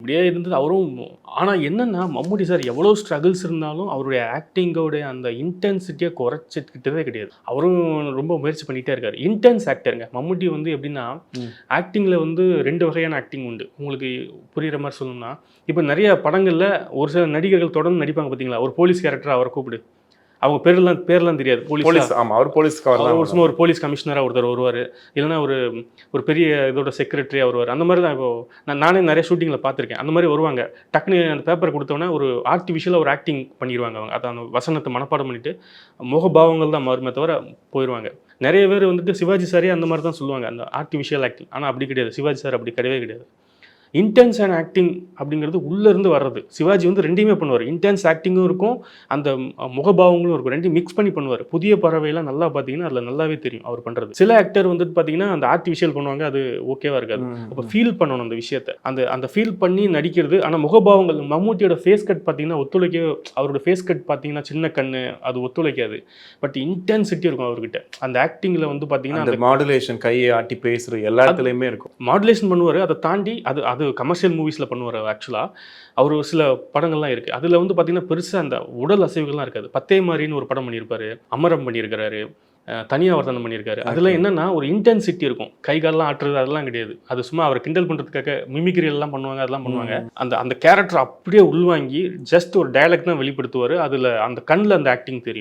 அப்படியே இருந்தது அவரும். ஆனால் என்னென்னா மம்முட்டி சார் எவ்வளோ ஸ்ட்ரகிள்ஸ் இருந்தாலும் அவருடைய ஆக்டிங்கோடைய அந்த இன்டென்சிட்டியை குறைச்சிக்கிட்டதே கிடையாது. அவரும் ரொம்ப முயற்சி பண்ணிகிட்டே இருக்காரு. இன்டென்ஸ் ஆக்டருங்க மம்முட்டி வந்து எப்படின்னா ஆக்டிங்கில் வந்து 2 வகையான ஆக்டிங் உண்டு. உங்களுக்கு புரிகிற மாதிரி சொல்லணும்னா, இப்போ நிறைய படங்களில் ஒரு சில நடிகர்கள் தொடர்ந்து நடிப்பாங்க பார்த்தீங்களா, ஒரு போலீஸ் கேரக்டர் அவரை கூப்பிடு, அவங்க பேர்லாம் தெரியாது. போலீஸ் ஆமாம், அவர் போலீஸ்காரர் தான். ஒரு சும்மா ஒரு போலீஸ் கமிஷனராக ஒருத்தர் வருவார், இல்லைனா ஒரு பெரிய இதோட செக்ரட்டரியாக வருவார். அந்த மாதிரி தான் இப்போ நானே நிறைய ஷூட்டிங்கில் பார்த்துருக்கேன். அந்த மாதிரி வருவாங்க. டக்குனு அந்த பேப்பர் கொடுத்தோன்னே ஒரு ஆர்டிஃபிஷியலாக ஒரு ஆக்டிங் பண்ணிடுவாங்க. அவங்க அதை அந்த வசனத்தை மனப்பாடம் பண்ணிவிட்டு முகபாவங்கள் தான் மாறுமே தவிர போயிடுவாங்க. நிறைய பேர் வந்துட்டு சிவாஜி சாரே அந்த மாதிரி தான் சொல்லுவாங்க, அந்த ஆர்டிஃபிஷியல் ஆக்டிங். ஆனால் அப்படி கிடையாது. சிவாஜி சார் அப்படி கிடையவே கிடையாது. இன்டென்ஸ் அண்ட் ஆக்டிங் அப்படிங்கிறது உள்ளேருந்து வர்றது. சிவாஜி வந்து ரெண்டையுமே பண்ணுவார். இன்டென்ஸ் ஆக்டிங்கும் இருக்கும், அந்த முகபாவங்களும் இருக்கும். ரெண்டையும் மிக்ஸ் பண்ணி பண்ணுவார். புதிய பறவைலாம் நல்லா பார்த்தீங்கன்னா அதில் நல்லாவே தெரியும் அவர் பண்ணுறது. சில ஆக்டர் வந்துட்டு பார்த்தீங்கன்னா அந்த ஆர்டிஃபிஷியல் பண்ணுவாங்க, அது ஓகேவா இருக்காது. அப்போ ஃபீல் பண்ணணும் அந்த விஷயத்தை, அந்த ஃபீல் பண்ணி நடிக்கிறது. ஆனால் முகபாவங்கள் மம்முட்டியோட ஃபேஸ் கட் பார்த்தீங்கன்னா ஒத்துழைக்க, அவரோட ஃபேஸ் கட் பார்த்தீங்கன்னா சின்ன கண்ணு அது ஒத்துழைக்காது. பட் இன்டென்சிட்டி இருக்கும் அவர்கிட்ட. அந்த ஆக்டிங்கில் வந்து பார்த்தீங்கன்னா அந்த மாடுலேஷன், கையை ஆட்டி பேசுகிற எல்லாத்துலேயுமே இருக்கும். மாடுலேஷன் பண்ணுவார். அதை தாண்டி அது கமர்ஷியல் மூவிஸில் பண்ணுவார். ஆக்சுவலாக அவர் சில படங்கள்லாம் இருக்குது. அதில் வந்து பார்த்திங்கன்னா பெருசாக அந்த உடல் அசைவுகள்லாம் இருக்காது. பத்தே மாதிரின்னு ஒரு படம் பண்ணியிருப்பார், அமரம் பண்ணியிருக்கிறாரு, தனியாவர்த்தனம் பண்ணியிருக்காரு. அதில் என்னென்னா ஒரு இன்டென்சிட்டி இருக்கும். கை காலெலாம் ஆட்டுறது அதெல்லாம் கிடையாது. அது சும்மா அவரை கிண்டல் பண்ணுறதுக்காக மிமிக்ரி எல்லாம் பண்ணுவாங்க, அதெல்லாம் பண்ணுவாங்க. அந்த கேரக்டர் அப்படியே உள்வாங்கி ஜஸ்ட் ஒரு டயலாக் தான் வெளிப்படுத்துவார். அதில் அந்த கண்ணில் அந்த ஆக்டிங் தெரியும்.